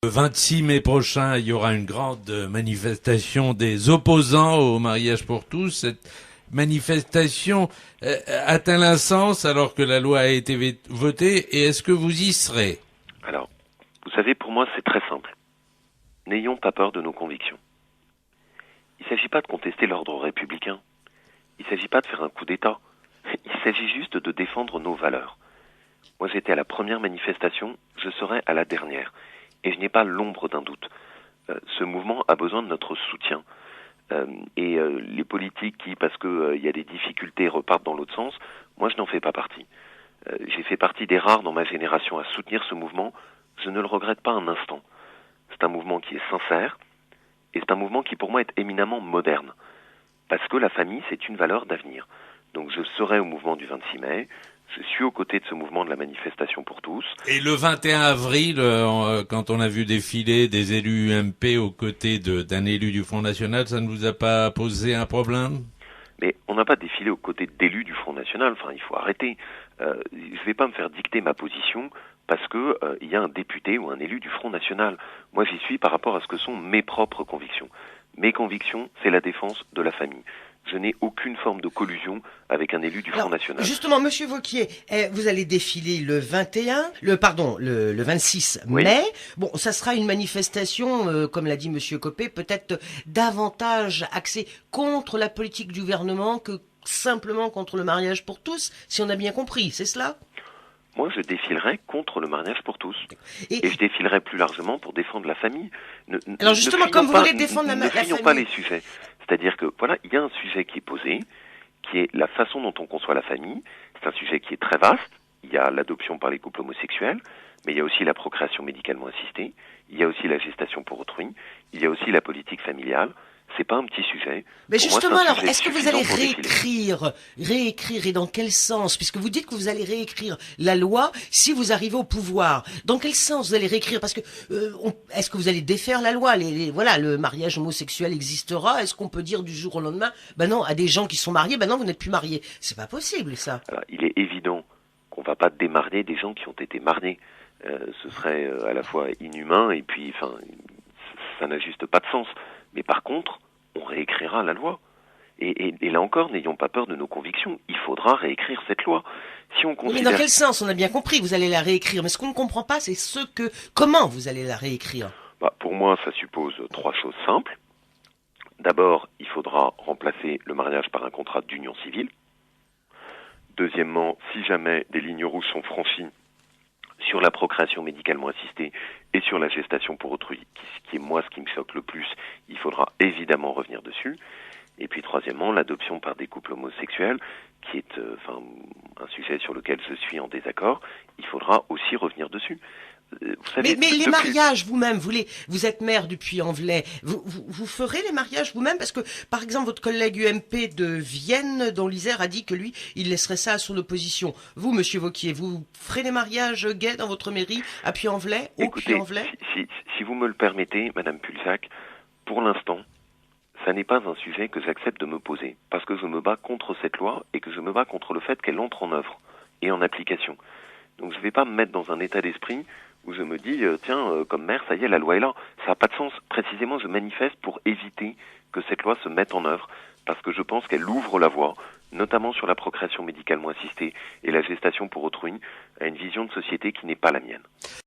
Le 26 mai prochain, il y aura une grande manifestation des opposants au mariage pour tous. Cette manifestation a-t-elle un sens alors que la loi a été votée et est-ce que vous y serez? Alors, vous savez, pour moi, c'est très simple. N'ayons pas peur de nos convictions. Il ne s'agit pas de contester l'ordre républicain. Il ne s'agit pas de faire un coup d'État. Il s'agit juste de défendre nos valeurs. Moi, j'étais à la première manifestation, je serai à la dernière. Et je n'ai pas l'ombre d'un doute. Ce mouvement a besoin de notre soutien. Les politiques qui, parce qu'il y a des difficultés, repartent dans l'autre sens, moi, je n'en fais pas partie. J'ai fait partie des rares dans ma génération à soutenir ce mouvement. Je ne le regrette pas un instant. C'est un mouvement qui est sincère et c'est un mouvement qui, pour moi, est éminemment moderne. Parce que la famille, c'est une valeur d'avenir. Donc je serai au mouvement du 26 mai. Je suis aux côtés de ce mouvement de la manifestation pour tous. Et le 21 avril, quand on a vu défiler des élus UMP aux côtés d'un élu du Front National, ça ne vous a pas posé un problème? Mais on n'a pas défilé aux côtés d'élus du Front National. Enfin, il faut arrêter. Je ne vais pas me faire dicter ma position parce que il y a un député ou un élu du Front National. Moi, j'y suis par rapport à ce que sont mes propres convictions. Mes convictions, c'est la défense de la famille. Je n'ai aucune forme de collusion avec un élu du Front National. Justement, Monsieur Wauquiez, vous allez défiler le 26 Oui. mai. Bon, ça sera une manifestation, comme l'a dit Monsieur Copé, peut-être davantage axée contre la politique du gouvernement que simplement contre le mariage pour tous, si on a bien compris, c'est cela? Moi, je défilerai contre le mariage pour tous. Et je défilerai plus largement pour défendre la famille. alors justement, comme vous voulez défendre la famille... Ne fuyons pas les sujets. C'est-à-dire que, voilà, il y a un sujet qui est posé, qui est la façon dont on conçoit la famille. C'est un sujet qui est très vaste. Il y a l'adoption par les couples homosexuels, mais il y a aussi la procréation médicalement assistée. Il y a aussi la gestation pour autrui. Il y a aussi la politique familiale. C'est pas un petit sujet. Mais Pour justement, moi, c'est un alors, sujet est-ce que vous suffisant allez pour défiler. réécrire et dans quel sens? Puisque vous dites que vous allez réécrire la loi si vous arrivez au pouvoir. Dans quel sens vous allez réécrire? Parce que est-ce que vous allez défaire la loi? Voilà, le mariage homosexuel existera. Est-ce qu'on peut dire du jour au lendemain, ben non, à des gens qui sont mariés, ben non, vous n'êtes plus mariés? C'est pas possible, ça. Alors, il est évident qu'on va pas démarrer des gens qui ont été mariés. Ce serait à la fois inhumain et puis, enfin, ça n'a juste pas de sens. Mais par contre, on réécrira la loi. Et là encore, n'ayons pas peur de nos convictions. Il faudra réécrire cette loi. Si on considère... Mais dans quel sens? On a bien compris, vous allez la réécrire. Mais ce qu'on ne comprend pas, c'est comment vous allez la réécrire. Pour moi, ça suppose 3 choses simples. D'abord, il faudra remplacer le mariage par un contrat d'union civile. Deuxièmement, si jamais des lignes rouges sont franchies sur la procréation médicalement assistée et sur la gestation pour autrui, qui est moi ce qui me choque le plus, il faudra évidemment revenir dessus. Et puis troisièmement, l'adoption par des couples homosexuels, qui est un sujet sur lequel je suis en désaccord, il faudra aussi revenir dessus. Vous savez, Mais les mariages vous-même, vous êtes maire depuis Envelay, vous ferez les mariages vous-même? Parce que, par exemple, votre collègue UMP de Vienne, dans l'Isère, a dit que lui, il laisserait ça à son opposition. Vous, Monsieur Wauquiez, vous ferez les mariages gays dans votre mairie, à Puy-en-Velay, au Puy-en-Velay? Si vous me le permettez, Madame Pulsac, pour l'instant, ça n'est pas un sujet que j'accepte de me poser, parce que je me bats contre cette loi et que je me bats contre le fait qu'elle entre en œuvre et en application. Donc je ne vais pas me mettre dans un état d'esprit où je me dis, comme maire, ça y est, la loi est là. Ça n'a pas de sens. Précisément, je manifeste pour éviter que cette loi se mette en œuvre, parce que je pense qu'elle ouvre la voie, notamment sur la procréation médicalement assistée et la gestation pour autrui, à une vision de société qui n'est pas la mienne.